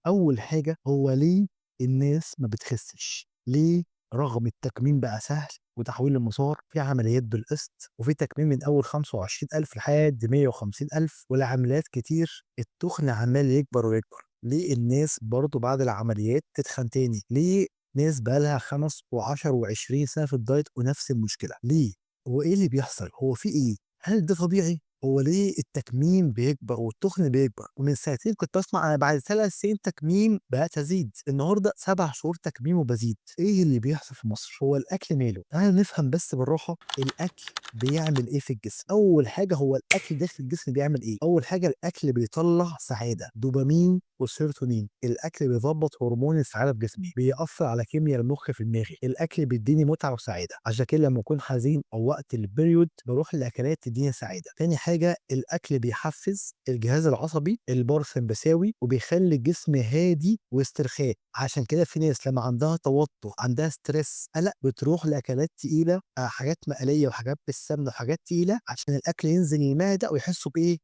أول حاجة هو ليه الناس ما بتخسّش؟ ليه رغم التكميم بقى سهل وتحويل المسار، في عمليات بالقسط وفي تكميم من أول 25,000 لحد 150,000 والعمليات كتير، التخن عمّال يكبر ويكبر، ليه الناس برضه بعد العمليات تتخن تاني؟ ليه ناس بقى لها 5 و10 و20 سنة في الدايت ونفس المشكلة، ليه؟ هو إيه اللي بيحصل؟ هو في إيه؟ هل ده طبيعي؟ هو ليه التكميم بيكبر والتخن بيكبر؟ ومن سنتين كنت أسمع أنا بعد 3 سنين تكميم بقيت أزيد، النهارده 7 شهور تكميم وبازيد، إيه اللي بيحصل في مصر؟ هو الأكل ماله؟ تعالَ نفهم بس بالراحة الأكل بيعمل إيه في الجسم؟ أول حاجة هو الأكل داخل الجسم بيعمل إيه؟ أول حاجة الأكل بيطلّع سعادة، دوبامين وسيروتونين، الأكل بيضبّط هرمون السعادة في جسمي، بيأثّر على كيميا المخ في دماغي، الأكل بيدّيني متعة وسعادة، عشان كده لمّا أكون حزين أو وقت الperiod باروح لأكلات تدّيني سعادة. تاني حاجة الأكل بيحفّز الجهاز العصبي الباراسمبثاوي وبيخلّي الجسم هادي واسترخاء، عشان كده في ناس لمّا عندها توتر، عندها stress قلق، بتروح لأكلات تقيلة حاجات مقلية وحاجات بالسمنة وحاجات تقيلة عشان الأكل ينزل المعدة ويحسّوا بإيه،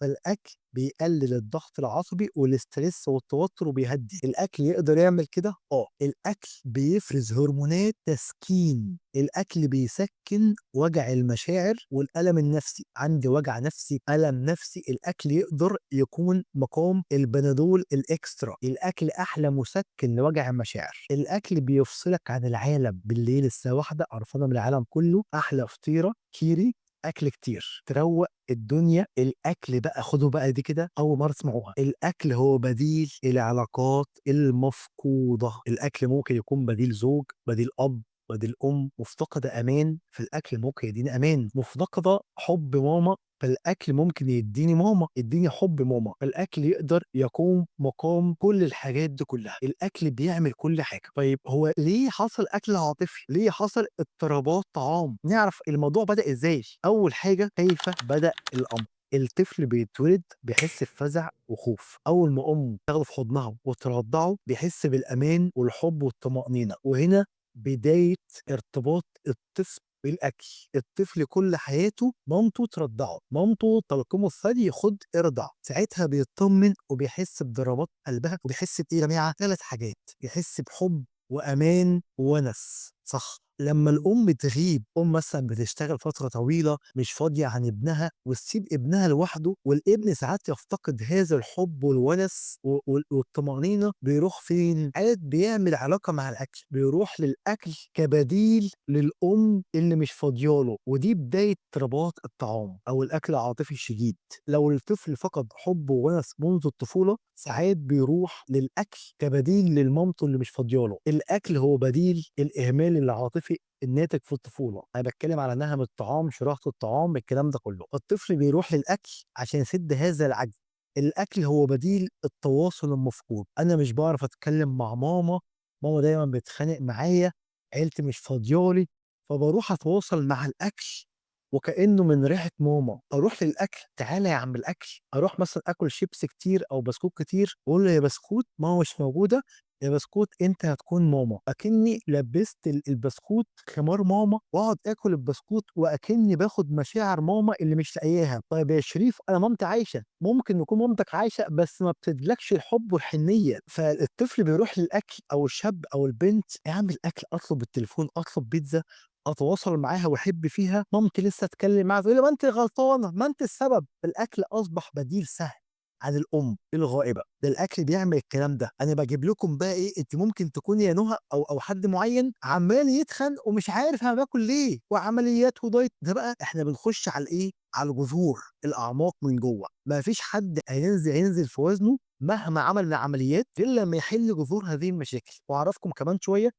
الأكل بيقلل الضغط العصبي والستريس والتوتر وبيهدّي، الأكل يقدر يعمل كده؟ الأكل بيفرز هرمونات تسكين، الأكل بيسكّن وجع المشاعر والألم النفسي، عندي وجع نفسي، ألم نفسي، الأكل يقدر يكون مقام البنادول الإكسترا، الأكل أحلى مسكّن لوجع المشاعر، الأكل بيفصلك عن العالم بالليل الساعة 01:00 قرفانة من العالم كلّه، أحلى فطيرة كيري أكل كتير، تروّق الدنيا، الأكل بقى خدوا بقى دي كده أول مرّة تسمعوها، الأكل هو بديل العلاقات المفقودة، الأكل ممكن يكون بديل زوج، بديل أب، بديل أم، مفتقدة أمان، فالأكل ممكن يدّيني أمان، مفتقدة حُب ماما، فالأكل ممكن يدّيني ماما، يدّيني حُب ماما، فالأكل يقدر يقوم مقام كل الحاجات دي كلّها، الأكل بيعمل كل حاجة. طيب هو ليه حصل أكل عاطفي؟ ليه حصل اضطرابات طعام؟ نعرف الموضوع بدأ إزاي؟ أول حاجة كيف بدأ الأمر؟ الطفل بيتولد بيحس بفزع وخوف، أول ما أمه تاخده في حضنها وترضعه بيحس بالأمان والحب والطمأنينة، وهنا بداية ارتباط الطفل بالأكل، الطفل كل حياته مامته ترضعه، مامته تلقمه الثدي خُد ارضع، ساعتها بيتطمن وبيحس بضربات قلبها وبيحس بإيه يا جماعة؟ 3 حاجات، بيحس بحب وأمان وونس، صح. لمّا الأم تغيب، أم مثلًا بتشتغل فترة طويلة مش فاضية عن ابنها وتسيب ابنها لوحده، والابن ساعات يفتقد هذا الحب والونس والطمأنينة، بيروح فين؟ عاد بيعمل علاقة مع الأكل، بيروح للأكل كبديل للأم اللي مش فاضية له، ودي بداية رباط الطعام أو الأكل العاطفي الشديد. لو الطفل فقد حب وونس منذ الطفولة، ساعات بيروح للأكل كبديل لمامته اللي مش فاضية له، الأكل هو بديل الإهمال العاطفي الناتج في الطفولة، أنا باتكلم على نهم الطعام، شراهة الطعام، الكلام ده كله، الطفل بيروح للأكل عشان يسد هذا العجز، الأكل هو بديل التواصل المفقود، أنا مش باعرف أتكلم مع ماما، ماما دايمًا بتتخانق معايا، عيلتي مش فاضية لي، فباروح أتواصل مع الأكل وكأنه من ريحة ماما، أروح للأكل، تعالَ يا عم الأكل، أروح مثلًا آكل شيبسي كتير أو بسكوت كتير وأقول له: "يا بسكوت ماما مش موجودة، يا بسكوت أنت هتكون ماما." أكني لبّست البسكوت خمار ماما وأقعد آكل البسكوت وأكني باخد مشاعر ماما اللي مش لاقياها. طيب يا شريف أنا مامتي عايشة، ممكن يكون مامتك عايشة بس ما بتدّيلكش الحب والحنية، فالطفل بيروح للأكل أو الشاب أو البنت اعمل أكل، أطلب التليفون، أطلب بيتزا، أتواصل معاها وأحب فيها، مامتي لسه أتكلم معاها تقول لي: "ما أنتِ غلطانة، ما أنتِ السبب." الأكل أصبح بديل سهل عن الأم الغائبة، ده الأكل بيعمل الكلام ده، أنا باجيب لكم بقى إيه، أنتِ ممكن تكوني يا نُهى أو حد معيّن عمّال يتخن ومش عارف أنا باكل ليه، وعمليات وdiet، ده بقى إحنا بنخش على الإيه، على الجذور، الأعماق من جوّه، ما فيش حد هينزل في وزنه مهما عمل من عمليات غير لمّا يحل جذور هذه المشاكل، وأعرفكم كمان شوية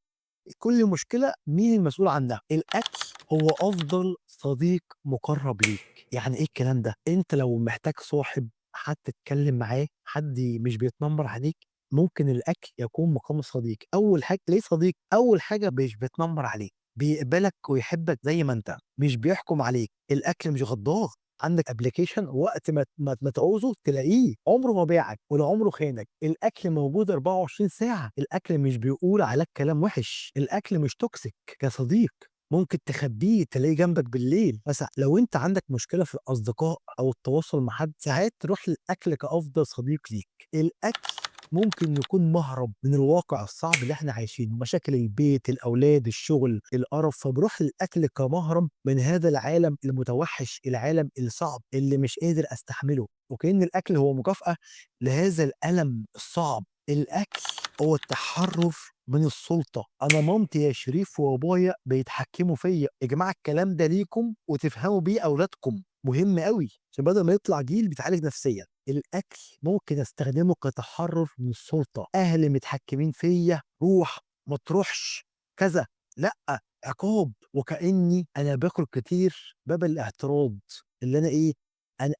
كل مشكلة مين المسؤول عنها؟ الأكل هو أفضل صديق مُقرّب ليك، يعني إيه الكلام ده؟ أنت لو محتاج صاحب، حد تتكلم معاه، حد مش بيتنمر عليك، ممكن الأكل يكون مقام الصديق، أول حاجة ليه صديق؟ أول حاجة مش بيتنمر عليك، بيقبلك ويحبك زي ما أنت، مش بيحكم عليك، الأكل مش غدار، عندك application وقت ما تعوزه تلاقيه، عمره ما باعك ولا عمره خانك، الأكل موجود 24 ساعة، الأكل مش بيقول عليك كلام وِحِش، الأكل مش toxic كصديق، ممكن تخبّيه تلاقيه جنبك بالليل. مثلًا لو أنت عندك مشكلة في الأصدقاء أو التواصل مع حد، ساعات تروح للأكل كأفضل صديق ليك. الأكل ممكن يكون مهرب من الواقع الصعب اللي إحنا عايشينه، مشاكل البيت، الأولاد، الشغل، القرف، فباروح للأكل كمهرب من هذا العالم المتوحش، العالم الصعب اللي مش قادر أستحمله، وكأن الأكل هو مكافأة لهذا الألم الصعب. الأكل هو التحرُّر من السُلطة. أنا مامتي يا شريف وبابايا بيتحكموا فيّا، يا جماعة الكلام ده ليكم وتفهموا بيه أولادكم، مهم أوي، عشان بدل ما يطلع جيل بيتعالج نفسيًا. الأكل ممكن أستخدمه كتحرُّر من السُلطة، أهلي متحكمين فيّا، روح، ما تروحش، كذا، لأ، عقاب، وكأني أنا باكل كتير باب الاعتراض، اللي أنا إيه،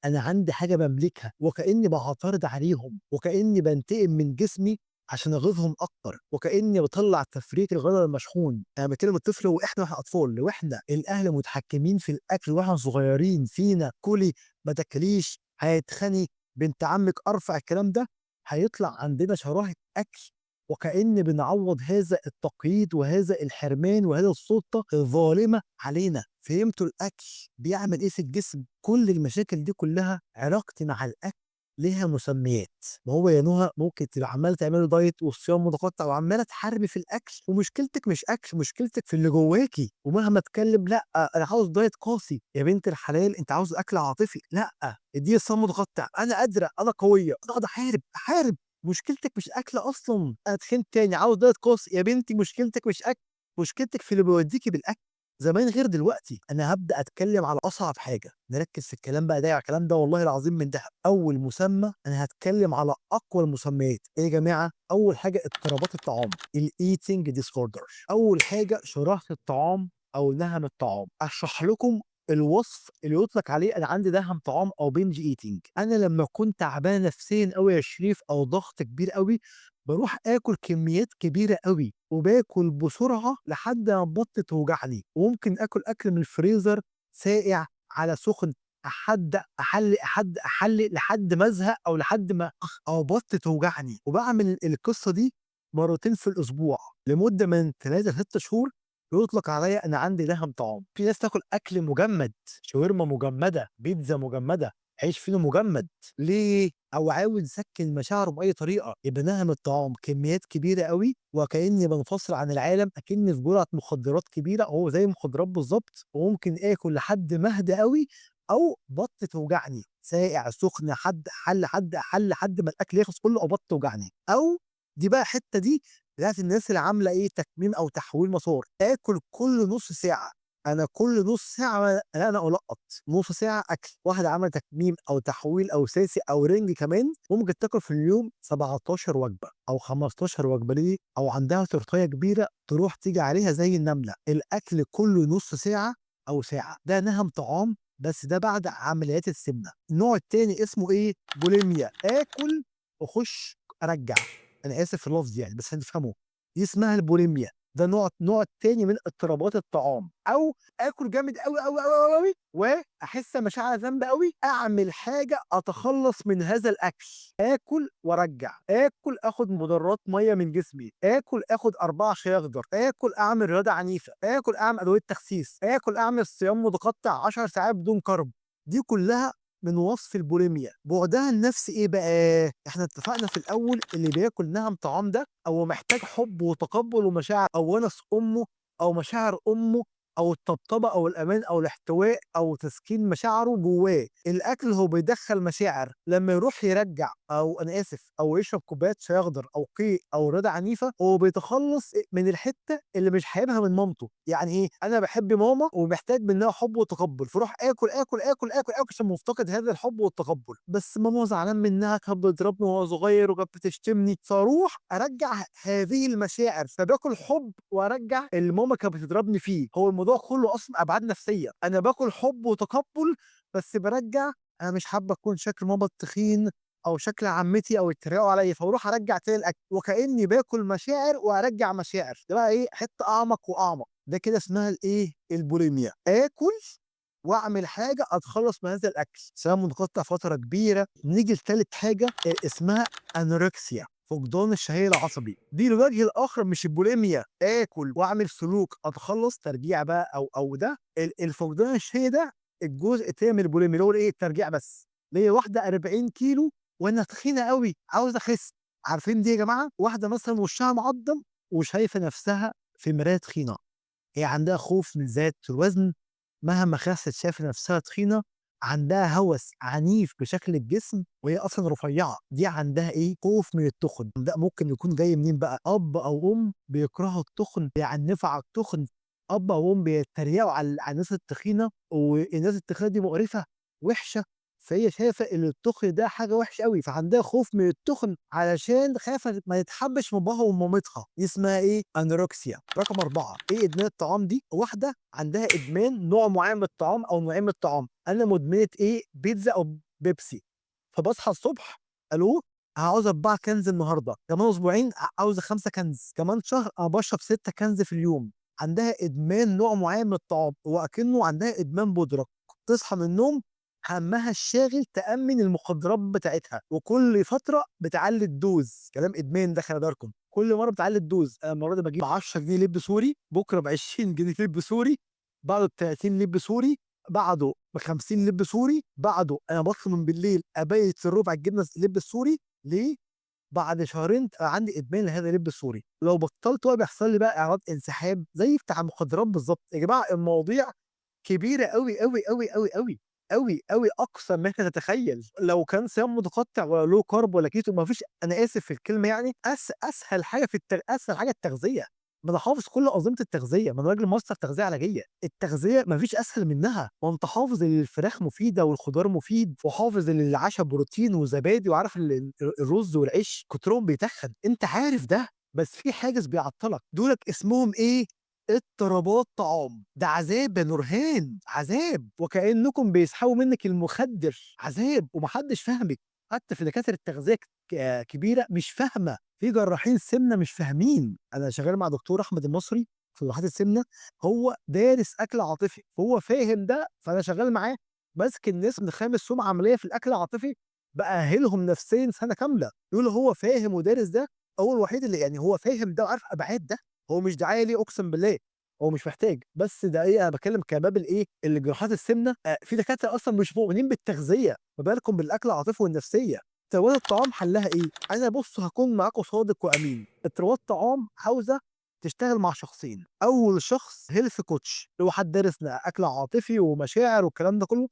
أنا عندي حاجة باملكها، وكأني باعترض عليهم، وكأني بانتقم من جسمي عشان أغيظهم أكتر، وكأني باطلّع تفريغ الغضب المشحون. أنا باكلم الطفل وإحنا أطفال، وإحنا الأهل متحكمين في الأكل وإحنا صغيرين فينا، كُلي، ما تاكليش، هيتخني، بنت عمِّك، أرفع الكلام ده، هيطلع عندنا شراهة أكل، وكأن بنعوّض هذا التقييد وهذا الحرمان وهذه السُلطة الظالمة علينا. فهمتوا الأكل بيعمل إيه في الجسم؟ كل المشاكل دي كلّها علاقتي مع الأكل ليها مسميات. ما هو يا نُهى ممكن تبقى عمّالة تعملي دايت والصيام متقطّع وعمّالة تحاربي في الأكل، ومشكلتِك مش أكل، مشكلتِك في اللي جواكِ، ومهما اتكلم لأ، أنا عاوز دايت قاسي. يا بنت الحلال أنتِ عاوزة أكل عاطفي، لأ، ادّيني صيام متقطّع، أنا قادرة، أنا قوية، أقعد أحارب، أحارب. مشكلتِك مش أكل أصلًا، أنا تخنت تاني، عاوز دايت قاسي. يا بنتي مشكلتِك مش أكل، مشكلتِك في اللي بيوديكِ بالأكل. زمان غير دلوقتي. أنا هابدأ أتكلم على أصعب حاجة، نركّز في الكلام بقى ده، الكلام ده والله العظيم من دهب. أول مسمى أنا هاتكلم على أقوى المسميات، إيه يا جماعة؟ أول حاجة اضطرابات الطعام، الeating disorder. أول حاجة شراهة الطعام أو نَهَم الطعام. أشرح لكم الوصف اللي يطلق عليه أنا عندي نَهَم طعام أو binge eating. أنا لمّا أكون تعبان نفسيًا أوي يا شريف أو ضغط كبير أوي، باروح آكل كميات كبيرة أوي، وباكل بسرعة لحد ما بطني توجعني، وممكن آكل أكل من الفريزر ساقع على سخن، أحلّي لحد ما أزهق أو لحد ما أو بطني توجعني. وباعمل القصة دي مرتين في الأسبوع لمدة من 3 ل6 شهور. يُطلق عليَّ أنا عندي نَهَم طعام. في ناس تاكل أكل مجمد، شاورما مجمدة، بيتزا مجمدة، عيش فينو مجمد. ليه؟ أو عاوز يسكّن مشاعره بأي طريقة، يبقى نَهَم الطعام كميات كبيرة أوي، وكأني بانفصل عن العالم، أكني في جرعة مخدرات كبيرة، هو زي المخدرات بالضبط. وممكن آكل لحد ما أهدى أوي أو بطني توجعني، ساقع، سخن، حَل لحد ما الأكل يخلص كله أو بطني توجعني. أو دي بقى الحتّة دي بتاعة الناس اللي عاملة إيه، تكميم أو تحويل مسار، آكل كل نُص ساعة. أنا كل نُص ساعة أنا ألقّط، نُص ساعة أكل. واحدة عاملة تكميم أو تحويل أو ساسي أو رِنج كمان، ممكن تاكل في اليوم 17 وجبة أو 15 وجبة. ليه؟ أو عندها تورتاية كبيرة تروح تيجي عليها زي النملة. الأكل كل نُص ساعة أو ساعة، ده نَهَم طعام، بس ده بعد عمليات السمنة. النوع التاني اسمه إيه، بوليميا، آكل وأخُش أرجّع. أنا آسف في اللفظ يعني بس هتفهموا. دي اسمها البوليميا، ده نوع تاني من اضطرابات الطعام. أو آكل جامد أوي، أوي، أوي، أوي، أوي، وأحس مشاعر ذنب أوي، أعمل حاجة أتخلّص من هذا الأكل. آكل وأرجّع، آكل آخُد مُدرّات مَيّة من جسمي، آكل آخُد 4 شاي أخضر، آكل أعمل رياضة عنيفة، آكل أعمل أدوية تخسيس، آكل أعمل صيام متقطّع 10 ساعات بدون كارب. دي كلّها من وصف البوليميا. بُعدها النفسي إيه بقى؟ إحنا اتفقنا في الأول اللي بياكل نَهَم طعام ده أو محتاج حُب وتقبُّل ومشاعر أو وَنَس أمه أو مشاعر أمه أو الطبطبة أو الأمان أو الاحتواء أو تسكين مشاعره جوّاه. الأكل هو بيدخّل مشاعر، لمّا يروح يرجّع أو أنا آسف أو يشرب كوباية شاي أخضر أو قيء أو رياضة عنيفة، هو بيتخلّص من الحتّة اللي مش حاببها من مامته. يعني إيه، أنا باحب ماما ومحتاج منها حُب وتقبُّل، فاروح آكل، آكل، آكل، آكل، آكل عشان مفتقد هذا الحُب والتقبُّل. بس ماما زعلان منها، كانت بتضربني وأنا صغير وكانت بتشتمني، فاروح أرجّع هذه المشاعر، فباكل حُب وأرجّع اللي ماما كانت بتضربني فيه. هو الموضوع كُلّه أصلًا أبعاد نفسية، أنا باكل حُب وتقبُّل بس بارجّع. أنا مش حابة أكون شكل ماما التخين أو شكل عمتي أو يتريقوا عليّا، فاروح أرجّع تاني الأكل، وكإني باكل مشاعر وأرجّع مشاعر. ده بقى إيه، حتّة أعمق وأعمق. ده كده اسمها الإيه، البوليميا. آكل وأعمل حاجة أتخلّص من هذا الأكل، سواء منقطع فترة كبيرة. نيجي لتالت حاجة اسمها أنوركسيا. فقدان الشهية العصبي. دي الوجه الآخر مش البوليميا، آكل وأعمل سلوك أتخلّص ترجيع بقى أو ده الفقدان الشهية ده الجزء التاني من البوليميا اللي هو إيه، الترجيع بس. ليّا واحدة 40 كيلو وأنا تخينة أوي، عاوزة أخس. عارفين دي يا جماعة؟ واحدة مثلًا وشّها معضّم وشايفة نفسها في المراية تخينة. هي عندها خوف من زيادة الوزن، مهما خست شايفة نفسها تخينة، عندها هوس عنيف بشكل الجسم وهي أصلًا رفيعة. دي عندها إيه، خوف من التخن. ده ممكن يكون جاي منين بقى، أب أو أم بيكرهوا التخن، بيعنفوا على التخن، أب أو أم بيتريقوا على الناس التخينة، والناس التخينة دي مقرفة، وحشة، فهي شايفة إن التخن ده حاجة وحشة أوي، فعندها خوف من التخن علشان خايفة ما تتحبش من باباها ومامتها. دي اسمها إيه، أنوركسيا. رقم 4 إيه إدمان الطعام دي؟ واحدة عندها إدمان نوع معين من الطعام أو نوعين من الطعام. أنا مدمنة إيه، بيتزا أو بيبسي. فباصحى الصبح، ألو، عاوزة 4 كنز النهارده، كمان أسبوعين عاوزة 5 كنز، كمان شهر أنا باشرب 6 كنز في اليوم. عندها إدمان نوع معين من الطعام، وأكنه عندها إدمان بودرة. تصحى من النوم همها الشاغل تأمن المخدرات بتاعتها، وكل فترة بتعلي الدوز. كلام إدمان ده خلي بالكم، كل مرة بتعلي الدوز. أنا المرة دي باجيب 10 جنيه لب سوري، بكرة ب20 جنيه لب سوري، بعده ب30 لب سوري، بعده ب50 لب سوري، بعده أنا باطلب من بالليل أبيت الربع الجبنة اللب السوري. ليه؟ بعد شهرين عندي إدمان لهذا اللب السوري. لو بطلت بقى بيحصل لي بقى إعراض انسحاب زي بتاع المخدرات بالضبط. يا جماعة المواضيع كبيرة أوي، أوي، أوي، أوي، أوي، أوي، أوي، أقصى ما تتخيل. لو كان صيام متقطع ولا low carb ولا keto، ما فيش، أنا آسف في الكلمة يعني، أسهل حاجة أسهل حاجة التغذية. ما أنا حافظ كل أنظمة التغذية، ما أنا راجل ماستر تغذية علاجية. التغذية ما فيش أسهل منها، ما أنت حافظ إن الفراخ مفيدة والخضار مفيد، وحافظ إن العشا بروتين وزبادي، وعارف الرز والعيش كترهم بيتخن، أنت عارف ده. بس في حاجز بيعطلك، دولك اسمهم إيه؟ اضطرابات طعام. ده عذاب يا نورهان، عذاب، وكأنكم بيسحبوا منك المخدر. عذاب ومحدش فاهمك. حتى في دكاترة التغذية كبيرة مش فاهمة، في جراحين سمنة مش فاهمين. أنا شغال مع دكتور أحمد المصري في جراحات السمنة، هو دارس أكل عاطفي، فهو فاهم ده، فأنا شغال معاه ماسك الناس من خامس سوم عملية في الأكل العاطفي، بأهلهم نفسيا سنة كاملة. يقول هو فاهم ودارس ده، هو الوحيد اللي يعني هو فاهم ده وعارف أبعاد ده. هو مش دعاية ليه أقسم بالله، هو مش محتاج، بس ده إيه، أنا باتكلم كباب الإيه، اللي جراحات السمنة في دكاترة أصلًا مش مؤمنين بالتغذية، ما بالكم بالأكل العاطفي والنفسية. اضطرابات الطعام حلها إيه؟ أنا بُص هاكون معاكم صادق وأمين. اضطرابات الطعام عاوزة تشتغل مع شخصين. أول شخص health coach اللي هو حد دارس أكل عاطفي ومشاعر والكلام ده كله،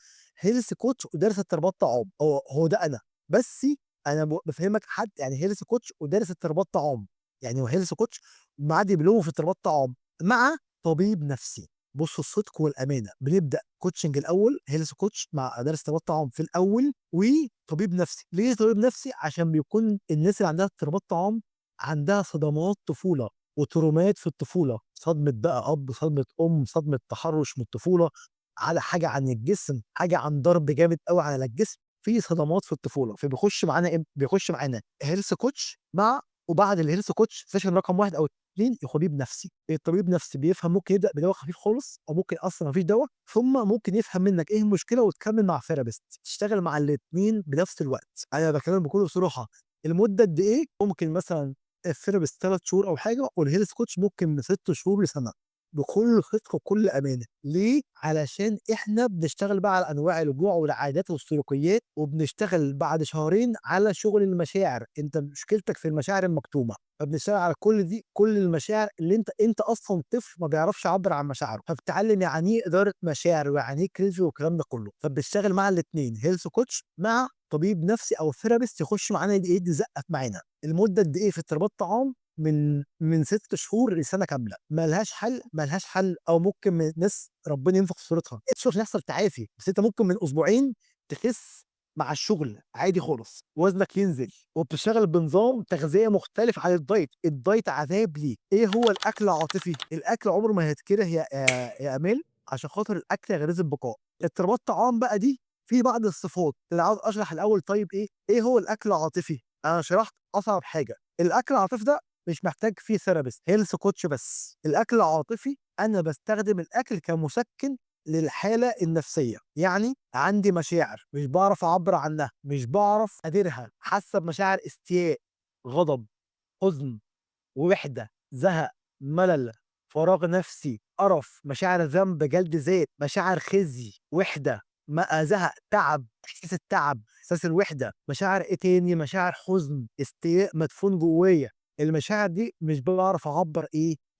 health coach ودارس اضطرابات طعام، هو ده أنا. بس أنا بافهمك حد يعني health coach ودارس اضطرابات طعام، يعني هو health coach معاه دبلومه في اضطرابات طعام مع طبيب نفسي. بص الصدق والامانه، بنبدا كوتشنج الاول هيلث كوتش مع دارس اضطرابات طعام في الاول، وطبيب نفسي. ليه طبيب نفسي؟ عشان بيكون الناس اللي عندها اضطرابات طعام عندها صدمات طفوله وترومات في الطفوله، صدمه بقى اب، صدمه ام، صدمه تحرش من الطفوله، على حاجه عن الجسم، حاجه عن ضرب جامد قوي على الجسم، في صدمات في الطفوله. فبيخش معانا بيخش معانا هيلث كوتش مع، وبعد الهيلث كوتش سيشن رقم 1 او 2 طبيب نفسي. الطبيب النفسي بيفهم، ممكن يبدا بدواء خفيف خالص، او ممكن اصلا ما فيش دواء، ثم ممكن يفهم منك ايه المشكله وتكمل مع ثيرابيست تشتغل مع الاثنين بنفس الوقت. انا بكلمك بكل صراحه، المده قد ايه؟ ممكن مثلا الثيرابيست 3 شهور او حاجه، والهيلث كوتش ممكن من 6 شهور لسنه. بكل صدق وكل امانه. ليه؟ علشان احنا بنشتغل بقى على انواع الجوع والعادات والسلوكيات، وبنشتغل بعد شهرين على شغل المشاعر. انت مشكلتك في المشاعر المكتومه، فبنشتغل على كل دي، كل المشاعر اللي انت اصلا طفل ما بيعرفش يعبر عن مشاعره، فبتتعلم يعني ايه اداره مشاعر ويعني ايه كريزي والكلام ده كله. فبنشتغل مع الاثنين، هيلث كوتش مع طبيب نفسي او ثيرابيست يخش معانا يزقف معانا. المده قد ايه في اضطرابات طعام؟ من 6 شهور لسنه كامله. ملهاش حل، ملهاش حل. او ممكن من ناس ربنا ينفخ في صورتها تشوف يحصل تعافي، بس انت ممكن من اسبوعين تخس مع الشغل عادي خالص، وزنك ينزل، وبتشتغل بنظام تغذيه مختلف عن الدايت. الدايت عذاب ليه. ايه هو الاكل العاطفي؟ الاكل عمره ما هيتكره يا امال، عشان خاطر الاكل غريزه البقاء. اضطرابات طعام بقى دي في بعض الصفات اللي عاوز اشرح الاول. طيب ايه هو الاكل العاطفي؟ انا شرحت اصعب حاجه. الاكل العاطفي ده مش محتاج فيه ثيرابيست، هيلث كوتش بس. الاكل العاطفي انا بستخدم الاكل كمسكن للحاله النفسيه. يعني عندي مشاعر مش بعرف اعبر عنها، مش بعرف اديرها، حاسه بمشاعر استياء، غضب، حزن، وحدة، زهق، ملل، فراغ نفسي، قرف، مشاعر ذنب، جلد ذات، مشاعر خزي، وحدة، زهق، تعب، إحساس التعب، إحساس الوحدة، مشاعر إيه تاني، مشاعر حزن، استياء مدفون جوايا. المشاعر دي مش باعرف أعبّر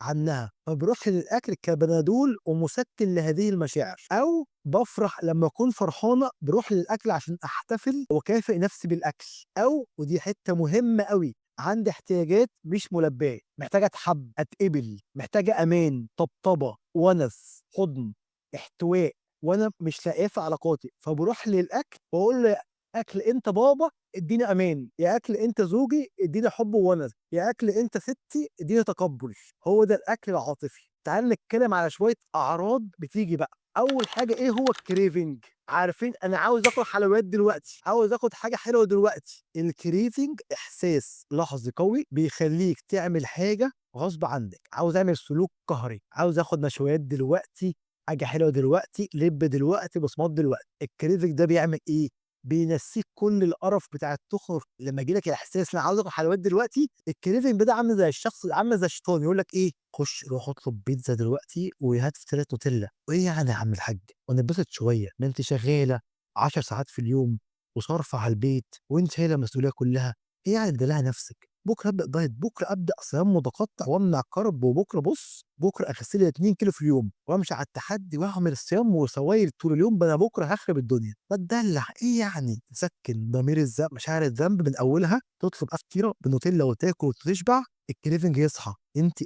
عنها، فباروح للأكل كبنادول ومُسكِّن لهذه المشاعر، أو بافرح لمّا أكون فرحانة باروح للأكل عشان أحتفل وأكافئ نفسي بالأكل، أو ودي حتّة مهمة أوي، عندي احتياجات مش ملبية، محتاجة أتحب، أتقبل، محتاجة أمان، طبطبة، وَنَس، حُضن، احتواء، وأنا مش لاقياه في علاقاتي، فباروح للأكل واقول له: يا أكل أنت بابا ادّيني أمان، يا أكل أنت زوجي ادّيني حُب ووَنَس، يا أكل أنت ستي ادّيني تقبُّل. هو ده الأكل العاطفي. تعالَ نتكلم على شوية أعراض بتيجي بقى. أول حاجة إيه هو الcraving؟ عارفين أنا عاوز آكل حلويات دلوقتي، عاوز آخد حاجة حلوة دلوقتي. الcraving إحساس لحظي قوي بيخلّيك تعمل حاجة غصب عنّك، عاوز أعمل سلوك قهري، عاوز آخد نشويات دلوقتي، حاجة حلوة دلوقتي، لِب دلوقتي، بصمات دلوقتي. الcraving ده بيعمل إيه؟ بينسّيك كل القرف بتاع التُخُر. لمّا ييجي لك الإحساس إن أنا عاوز آكل حلويات دلوقتي، الcraving ده عامل زي الشخص، عامل زي الشيطان يقول لك إيه: خُش روح اطلب بيتزا دلوقتي وهات فطيرة نوتيلا. وإيه يعني يا عم الحاج؟ ونتبسط شوية، ما أنتِ شغالة 10 ساعات في اليوم وصارفة على البيت وأنتِ شايلة المسؤولية كلّها، إيه يعني تدلّعي نَفْسِك؟ بُكرة أبدأ دايت، بُكرة أبدأ صيام متقطع وامنع كارب، وبُكرة بُص، بُكرة أخس لي 2 كيلو في اليوم وأمشي على التحدي وأعمل الصيام وسوايل طول اليوم، ده أنا بُكرة هاخرب الدنيا. ما تدلّع، إيه يعني؟ تسكّن ضمير مشاعر الذنب من أولها، تطلب فطيرة بنوتيلا وتاكل وتشبع، الcraving يصحى.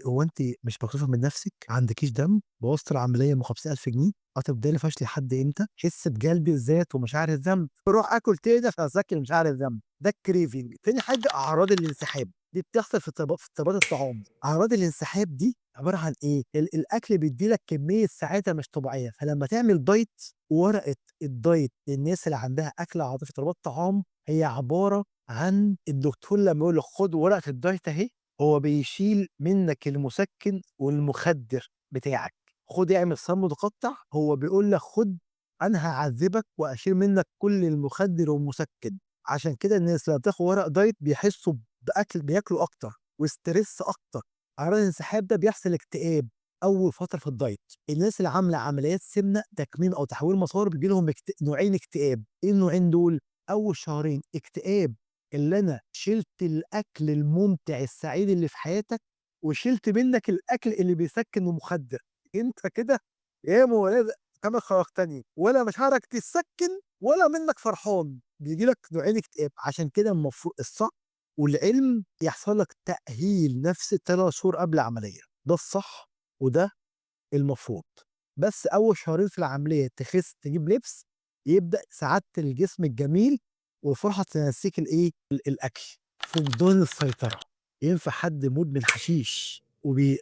هو أنتِ مش مكسوفة من نَفْسِك؟ ما عندكيش دم؟ بوظتِ العملية أم 50,000 جنيه؟ هتفضلي فاشلة لحد إمتى؟ حِسّي بجلد الذات ومشاعر الذنب، روح آكل تاني فأسكّن مشاعر الذنب، ده الcraving. تاني حاجة أعراض الانسحاب، دي بتحصل في اضطرابات الطعام. أعراض الانسحاب دي عبارة عن إيه؟ الأكل بيدّي لك كمية سعادة مش طبيعية، فلمّا تعمل دايت، ورقة الدايت للناس اللي عندها أكل عاطفي اضطرابات طعام هي عبارة عن الدكتور لمّا يقول لك خُد ورقة الدايت أهي، هو بيشيل منّك المُسكِّن والمخدِّر بتاعك. خُد اعمل صيام متقطّع، هو بيقول لك خُد، أنا هاعذّبك وأشيل منّك كل المخدِّر والمُسكِّن. عشان كده الناس لمّا بتاخد ورق دايت بيحسّوا بياكلوا أكتر وstress أكتر. أعراض الانسحاب ده بيحصل اكتئاب أول فترة في الدايت. الناس اللي عاملة عمليات سمنة، تكميم أو تحويل مسار بييجي لهم نوعين اكتئاب. إيه النوعين دول؟ أول شهرين اكتئاب، اللي أنا شِلت الأكل الممتع السعيد اللي في حياتك وشِلت منّك الأكل اللي بيسكّن ومخدِّر. أنت كده يا مولانا كما خلقتني، ولا مشاعرك تتسكّن ولا منّك فرحان، بييجي لك نوعين اكتئاب. عشان كده الصح والعلم يحصل لك تأهيل نفسي 3 شهور قبل العملية، ده الصح وده المفروض. بس أول شهرين في العملية تخس، تجيب لبس، يبدأ سعادة الجسم الجميل والفرحة تنسيك الأكل. فقدان السيطرة. ينفع حد مدمن حشيش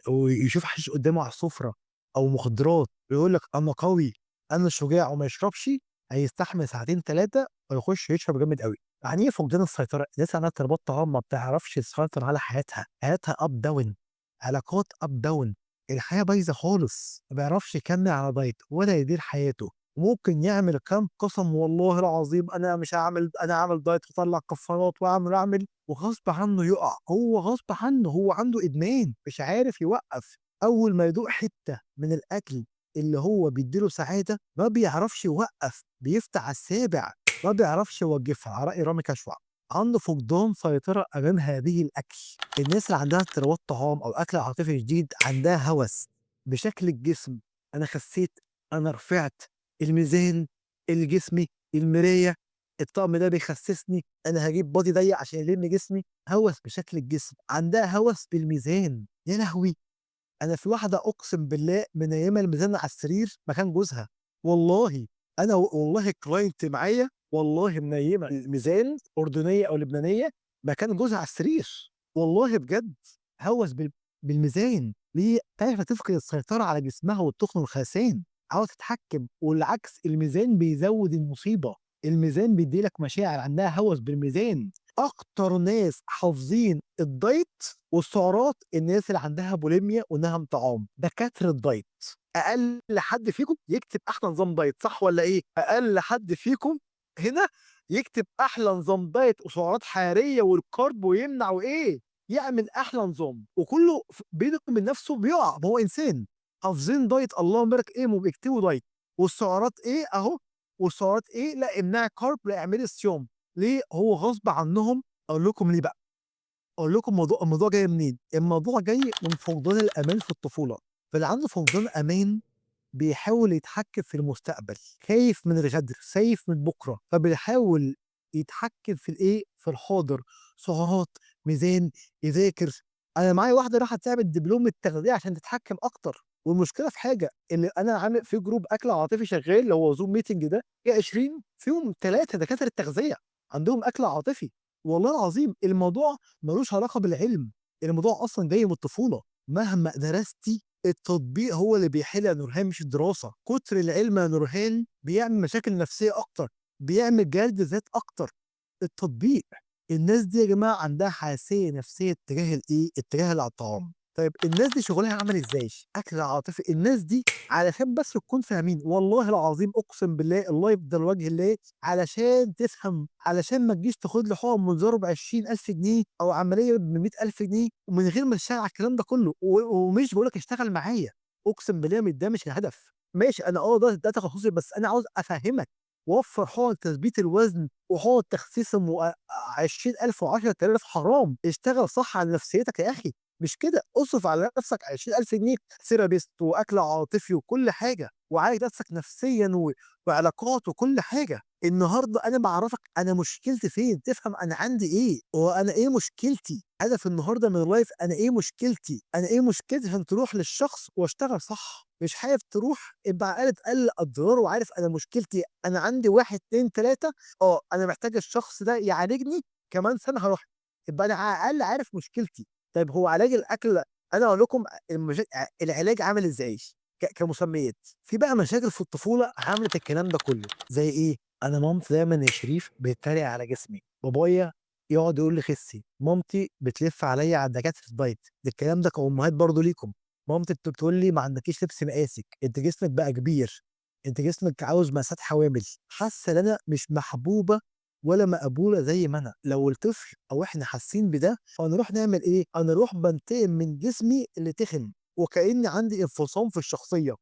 ويشوف حشيش قدامه على السفرة أو مخدرات ويقول لك أنا قوي، أنا شجاع، وما يشربش؟ هيستحمل ساعتين 3 ويخش يشرب جامد أوي. يعني إيه فقدان السيطرة؟ الناس عندها اضطرابات طعام ما بتعرفش تسيطر على حياتها، حياتها up down، علاقات up down، الحياة بايظة خالص، ما بيعرفش يكمّل على دايت ولا يدير حياته. ممكن يعمل كام قسم والله العظيم أنا مش هاعمل، أنا هاعمل دايت واطلّع كفارات وأعمل، وغصب عنّه يُقع. هو غصب عنّه، هو عنده إدمان مش عارف يوقّف. أول ما يدوق حتّة من الأكل اللي هو بيدّي له سعادة ما بيعرفش يوقّف، بيفتح على السابع، ما بيعرفش يوقّفها. على رأي رامي كشوع، عنده فقدان سيطرة أمام هذه الأكل. الناس اللي عندها اضطرابات طعام أو أكل عاطفي شديد عندها هوس بشكل الجسم. أنا خسيت، أنا رفعت، الميزان، الجسمي، المراية، الطقم ده بيخسسني، أنا هاجيب body ضيّق عشان يلم جسمي. هوس بشكل الجسم، عندها هوس بالميزان. يا لهوي! أنا في واحدة أقسم بالله منيّمة الميزان على السرير مكان جوزها، والله. أنا والله client معايا والله منيّمة الميزان أردنية أو لبنانية مكان جوزها على السرير، والله بجد. هوس بالميزان. ليه؟ خايفة تفقد السيطرة على جسمها والتخن والخسان، عاوزة تتحكم، والعكس الميزان بيزوّد المصيبة. الميزان بيدّي لك مشاعر، عندها هوس بالميزان. أكتر ناس حافظين الدايت والسعرات الناس اللي عندها بوليميا ونهم طعام، دكاترة الدايت. أقل حد فيكم يكتب أحلى نظام دايت، صح والّا إيه؟ أقل حد فيكم هنا يكتب أحلى نظام دايت وسعرات حرارية والكارب ويمنع وإيه، يعمل أحلى نظام وكله بينه وبين نفسه بيقع، ما هو إنسان. حافظين دايت اللهم بارك إيه، وبيكتبوا دايت والسعرات إيه أهو، والسعرات إيه، لا امنعي كارب، لا اعملي صيام. ليه؟ هو غصب عنهم. أقول لكم ليه بقى، أقول لكم الموضوع جاي منين؟ الموضوع جاي من فقدان الأمان في الطفولة. فاللي عنده فقدان أمان بيحاول يتحكم في المستقبل، خايف من الغدر، خايف من بكره، فبيحاول يتحكم في الايه، في الحاضر، سعرات، ميزان، يذاكر. انا معايا واحده راحت تعمل دبلوم التغذيه عشان تتحكم اكتر. والمشكله في حاجه، اللي انا عامل في جروب اكل عاطفي شغال اللي هو زوم ميتنج ده، في 20 فيهم 3 دكاتره تغذيه عندهم اكل عاطفي. والله العظيم الموضوع ملوش علاقه بالعلم، الموضوع اصلا جاي من الطفوله. مهما درستي التطبيق هو اللي بيحل يا نورهان، مش الدراسة. كتر العلم يا نورهان بيعمل مشاكل نفسية أكتر، بيعمل جلد ذات أكتر. التطبيق، الناس دي يا جماعة عندها حساسية نفسية اتجاه الإيه؟ اتجاه الطعام. طيب الناس دي شغلها عامل ازاي؟ اكل عاطفي. الناس دي علشان بس تكون فاهمين، والله العظيم اقسم بالله الله يفضل وجه الله، علشان تفهم، علشان ما تجيش تاخد لي حقن منظره ب 20,000 جنيه او عمليه ب 100,000 جنيه ومن غير ما تشتغل على الكلام ده كله. ومش بقول لك اشتغل معايا، اقسم بالله ده مش الهدف. ماشي انا ده تخصصي، بس انا عاوز افهمك. وفر حقن تثبيت الوزن وحقن تخسيس 20,000 و10,000 حرام. اشتغل صح على نفسيتك يا اخي. مش كده، اصرف على نفسك 20,000 جنيه ثيرابيست واكل عاطفي وكل حاجه، وعالج نفسك نفسيا وعلاقات وكل حاجه. النهارده انا بعرفك انا مشكلتي فين، تفهم انا عندي ايه وانا ايه مشكلتي. هدف النهارده من اللايف انا ايه مشكلتي، انا ايه مشكلتي، عشان تروح للشخص واشتغل صح. مش حابب تروح يبقى عارف تقلل اضرار، وعارف انا مشكلتي انا عندي واحد اتنين تلاته. انا محتاج الشخص ده يعالجني، كمان سنه هروح، يبقى انا على الاقل عارف مشكلتي. طيب هو علاج الاكل، انا اقول لكم العلاج عامل ازاي كمسميات. في بقى مشاكل في الطفوله عملت الكلام ده كله، زي ايه؟ انا مامتي دايما يا شريف بتتريق على جسمي، بابايا يقعد يقول لي خسي، مامتي بتلف عليا على دكاتره الدايت. ده الكلام ده كأمهات برضه ليكم. مامتي بتقول لي ما عندكيش لبس مقاسك، انت جسمك بقى كبير، انت جسمك عاوز مقاسات حوامل. حاسه ان انا مش محبوبه ولا مقبوله زي ما انا. لو الطفل او احنا حاسين بده، فنروح نعمل ايه؟ انا اروح بنتقم من جسمي اللي تخن، وكاني عندي انفصام في الشخصيه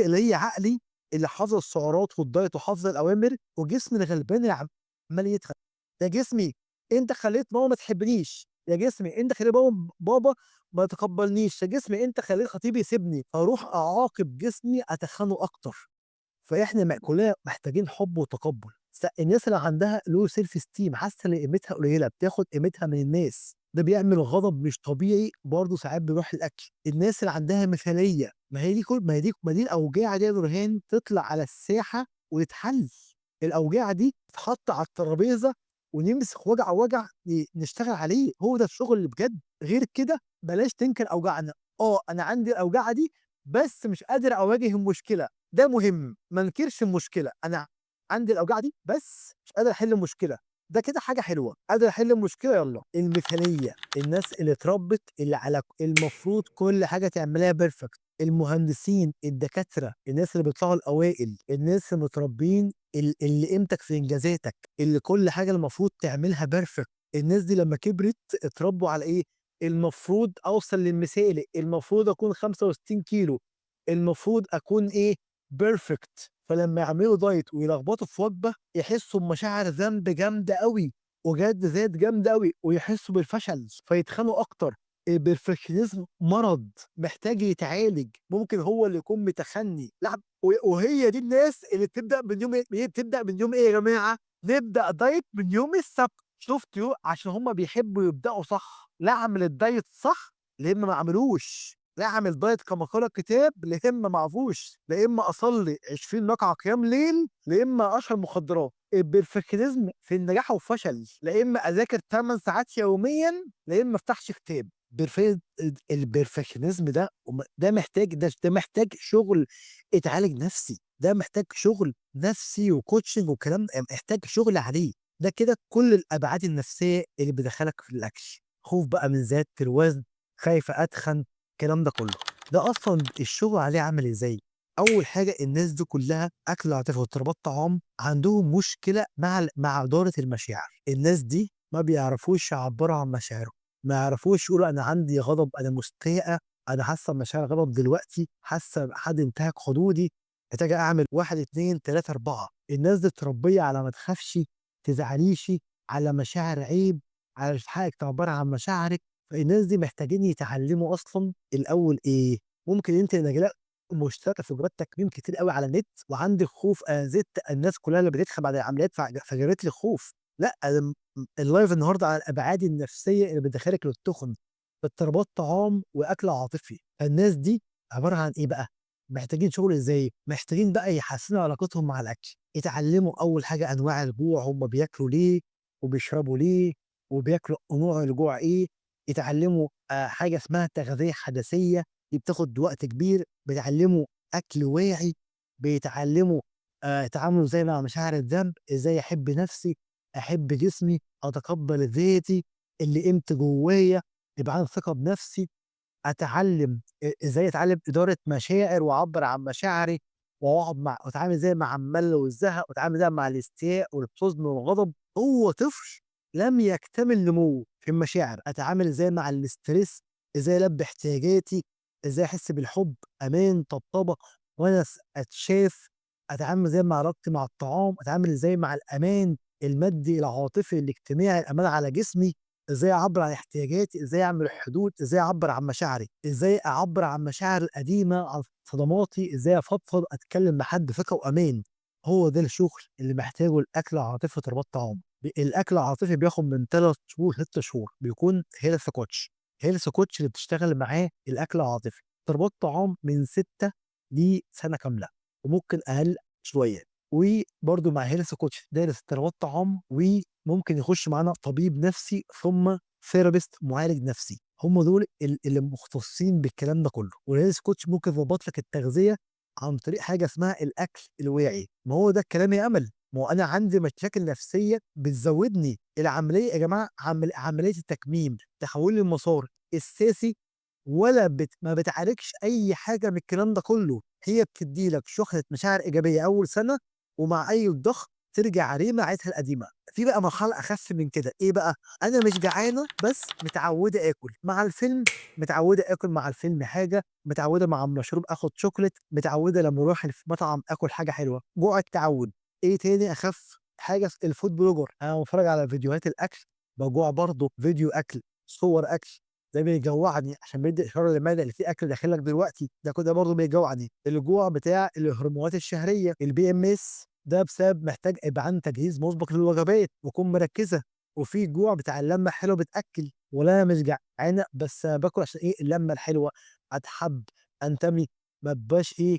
اللي هي عقلي اللي حافظ السعرات والدايت وحافظ الاوامر، وجسمي الغلبان اللي عمال يتخن. ده جسمي انت خليت ماما ما تحبنيش، يا جسمي انت خليت بابا ما يتقبلنيش، يا جسمي انت خليت خطيبي يسيبني، فاروح اعاقب جسمي اتخنه اكتر. فاحنا كلنا محتاجين حب وتقبل. الناس اللي عندها لو سيلف ستيم، حاسه ان قيمتها قليله، بتاخد قيمتها من الناس، ده بيعمل غضب مش طبيعي، برضه ساعات بيروح الاكل. الناس اللي عندها مثاليه، ما دي الاوجاع دي يا نورهان تطلع على الساحه وتتحل. الاوجاع دي تتحط على الترابيزه ونمسك وجع وجع نشتغل عليه، هو ده الشغل اللي بجد. غير كده بلاش تنكر اوجاعنا. انا عندي الاوجاعه دي بس مش قادر اواجه المشكله، ده مهم. ما انكرش المشكله، انا عندي الاوجاع دي بس مش قادر احل المشكله، ده كده حاجه حلوه. قادر احل المشكله، يلا. المثاليه، الناس اللي اتربت اللي على المفروض كل حاجه تعملها بيرفكت، المهندسين، الدكاتره، الناس اللي بيطلعوا الاوائل، الناس المتربين اللي قيمتك في انجازاتك، اللي كل حاجه المفروض تعملها بيرفكت. الناس دي لما كبرت اتربوا على ايه؟ المفروض اوصل للمثالي، المفروض اكون 65 كيلو، المفروض اكون ايه؟ بيرفكت. فلما يعملوا دايت ويلخبطوا في وجبه يحسوا بمشاعر ذنب جامده قوي وجد ذات جامده قوي، ويحسوا بالفشل فيتخانقوا اكتر. البرفكشنزم مرض محتاج يتعالج، ممكن هو اللي يكون متخني. لا، وهي دي الناس اللي بتبدا من يوم ايه؟ بتبدا من يوم ايه يا جماعه؟ نبدا دايت من يوم السبت. شفت عشان هم بيحبوا يبداوا صح. لا اعمل الدايت صح، لا اما ما اعملوش. لا اعمل دايت كما قال الكتاب، لا اما ما اعرفوش. لا اما اصلي 20 ركعه قيام ليل، لا اما اشرب مخدرات. البرفكشنزم في النجاح وفشل، لا اما اذاكر 8 ساعات يوميا، لا اما ما افتحش كتاب. البرفكشنزم ده محتاج، ده محتاج شغل اتعالج نفسي، ده محتاج شغل نفسي وكوتشنج وكلام، محتاج شغل عليه. ده كده كل الابعاد النفسيه اللي بيدخلك في الاكل. خوف بقى من زياده الوزن، خايف اتخن، الكلام ده كله، ده اصلا الشغل عليه عامل ازاي؟ أول حاجة الناس دي كلّها أكل عاطفي واضطرابات طعام عندهم مشكلة مع إدارة المشاعر، الناس دي ما بيعرفوش يعبّروا عن مشاعرهم، ما يعرفوش يقولوا أنا عندي غضب، أنا مستاءة، أنا حاسة بمشاعر غضب دلوقتي، حاسة حد انتهك حدودي، محتاجة أعمل 1، 2، 3، 4. الناس دي متربية على ما تخافش، تزعليش، على مشاعر عيب، على مش حقِّك تعبّري عن مشاعرِك، فالناس دي محتاجين يتعلّموا أصلًا الأول إيه، ممكن أنتِ نجلاء مشتركة في جروبات تكميم كتير أوي على النت، وعندِك خوف زدت الناس كلها اللي بتدخل بعد العمليات فجرت لي خوف، لأ أنا اللايف النهارده على الأبعاد النفسية اللي بتدخّلِك للتُخُن، اضطرابات طعام وأكل عاطفي، فالناس دي عبارة عن إيه بقى، محتاجين شغل إزاي، محتاجين بقى يحسّنوا علاقتهم مع الأكل، يتعلّموا أول حاجة أنواع الجوع، هم بياكلوا ليه، وبيشربوا ليه، وبياكلوا نوع الجوع إيه، يتعلّموا حاجة اسمها تغذية حدسية، دي بتاخد وقت كبير، بيتعلّموا أكل واعي، بيتعلّموا يتعاملوا إزاي مع مشاعر الذنب، إزاي أحب نَفْسي، أحب جسمي، أتقبّل ذاتي، اللي قيمتي جوّايا، يبقى عندي ثقة بنَفْسي، أتعلّم إزاي أتعلّم إدارة مشاعر وأعبّر عن مشاعري وأقعد وأتعامل إزاي مع المَلْ والزهق وأتعامل إزاي مع الاستياء والحزن والغضب. هو طفل لم يكتمل نموّه في المشاعر، أتعامل إزاي مع الstress، إزاي ألبّي احتياجاتي، إزاي أحس بالحُب، أمان، طبطبة، وَنَس، أتشاف، أتعامل إزاي مع علاقتي مع الطعام، أتعامل إزاي مع الأمان المادي، العاطفي، الاجتماعي، الأمان على جسمي، إزاي أعبّر عن احتياجاتي، إزاي أعمل حدود، إزاي أعبّر عن مشاعري، إزاي أعبّر عن مشاعري القديمة، عن صدماتي، إزاي أفضفض، أتكلّم مع حد ثقة وأمان. هو ده الشغل اللي محتاجه الأكل العاطفي واضطرابات طعام. الأكل العاطفي بياخد من 3 شهور، 6 شهور، بيكون health coach. health coach اللي بتشتغل معاه الأكل العاطفي. اضطرابات طعام من 6 لسنة كاملة، وممكن أقل شوية. وبرضه مع health coach دارس اضطرابات طعام، وممكن يخش معانا طبيب نفسي ثم therapist معالج نفسي. هم دول اللي مختصين بالكلام ده كله. والhealth coach ممكن يضبط لك التغذية عن طريق حاجة اسمها الأكل الواعي. ما هو ده الكلام يا أمل. ما هو أنا عندي مشاكل نفسية بتزودني العملية يا جماعة، عملية التكميم، تحويل المسار الساسي، ولا ما بتعالجش أي حاجة من الكلام ده كله، هي بتدّي لك شحنة مشاعر إيجابية أول سنة، ومع أي ضغط ترجع ريما عيدها القديمة. في بقى مرحلة أخف من كده، إيه بقى؟ أنا مش جعانة بس متعودة آكل، مع الفيلم متعودة آكل مع الفيلم حاجة، متعودة مع المشروب آخد شوكولات، متعودة لمّا أروح مطعم آكل حاجة حلوة، جوع التعوّد. إيه تاني أخف؟ حاجة الfood blogger، أنا باتفرّج على فيديوهات الأكل، باجوع برضه، فيديو أكل، صور أكل، ده بيجوّعني عشان بيدّي إشارة للمعدة إن في أكل داخل لك دلوقتي، ده كده برضه بيجوّعني. الجوع بتاع الهرمونات الشهرية، الPMS، ده بسبب محتاج يبقى عندي تجهيز مسبق للوجبات وأكون مركّزة. وفي الجوع بتاع اللمة الحلوة بتأكّل، والّا أنا مش جعانة بس باكل عشان إيه، اللمة الحلوة، أتحب، أنتمي، ما ابقاش إيه،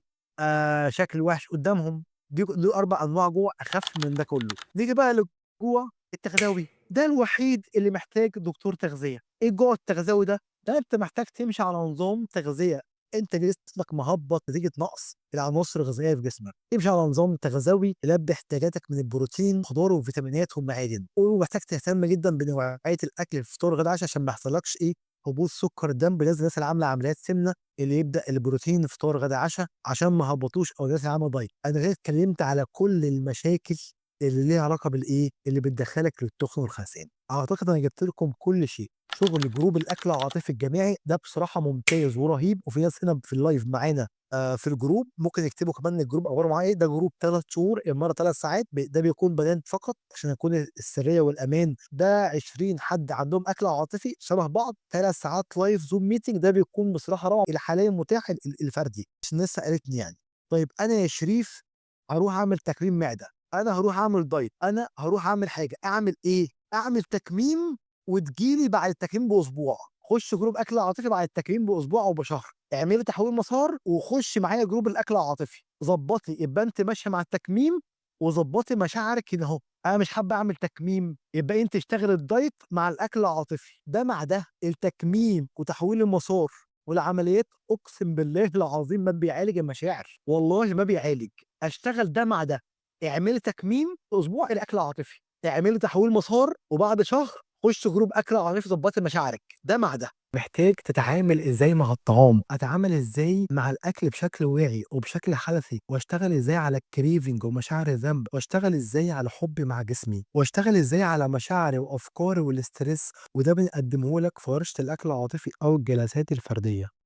شكلي وِحِش قدّامهم. دول 4 أنواع جوع أخف من ده كله. نيجي بقى للجوع التغذوي، ده الوحيد اللي محتاج دكتور تغذية. إيه الجوع التغذوي ده؟ ده أنت محتاج تمشي على نظام تغذية، أنت جسمك مهبّط نتيجة نقص العناصر الغذائية في جسمك، امشي على نظام تغذوي يلبّي احتياجاتك من البروتين، خضار وفيتامينات ومعادن، ومحتاج تهتم جدًا بنوعية الأكل الفطار والغدا عشا عشان ما يحصلكش إيه، هبوط سكر الدم بالنسبة للناس اللي عاملة عمليات سمنة، اللي يبدأ البروتين فطار غدا عشا عشان ما يهبطوش، أو الناس اللي عاملة دايت. أنا كده اتكلمت على كل المشاكل اللي ليها علاقة بالإيه، اللي بتدخّلك للتخن والخسسان. أعتقد أنا جبت لكم كل شيء. شغل جروب الأكل العاطفي الجماعي ده بصراحة ممتاز ورهيب، وفي ناس هنا في اللايف معانا في الجروب ممكن يكتبوا كمان الجروب أخباره معاه إيه. ده جروب 3 شهور، المرة 3 ساعات، ده بيكون بنات فقط عشان يكون السرية والأمان. ده 20 حد عندهم أكل عاطفي شبه بعض، 3 ساعات لايف زوم ميتنج، ده بيكون بصراحة روعة. حاليا متاح الفردي عشان الناس سألتني يعني. طيب أنا يا شريف هاروح أعمل تكميم معدة، أنا هاروح أعمل دايت، أنا هاروح أعمل حاجة، أعمل إيه؟ أعمل تكميم وتيجي لي بعد التكريم بأسبوع. خُش جروب أكل عاطفي بعد التكريم بأسبوع أو بشهر، اعملي تحويل مسار وخُشي معايا جروب الأكل العاطفي، ضبّطي، يبقى أنتِ ماشية مع التكميم وضبّطي مشاعرِك هنا أهو. أنا مش حابة أعمل تكميم، يبقى أنتِ اشتغلي الدايت مع الأكل العاطفي، ده مع ده. التكميم وتحويل المسار والعمليات أقسم بالله العظيم ما بيعالج المشاعر، والله ما بيعالج. أشتغل ده مع ده، اعملي تكميم، أسبوع الأكل العاطفي، اعملي تحويل مسار، وبعد شهر خُش جروب أكل عاطفي ضبّطي مشاعرِك، ده مع ده. محتاج تتعامل إزاي مع الطعام، أتعامل إزاي مع الأكل بشكل واعي وبشكل حَلَفي، وأشتغل إزاي على الcraving ومشاعر الذنب، وأشتغل إزاي على حُبّي مع جسمي، وأشتغل إزاي على مشاعري وأفكاري والstress، وده بنقدّمه لك في ورشة الأكل العاطفي أو الجلسات الفردية.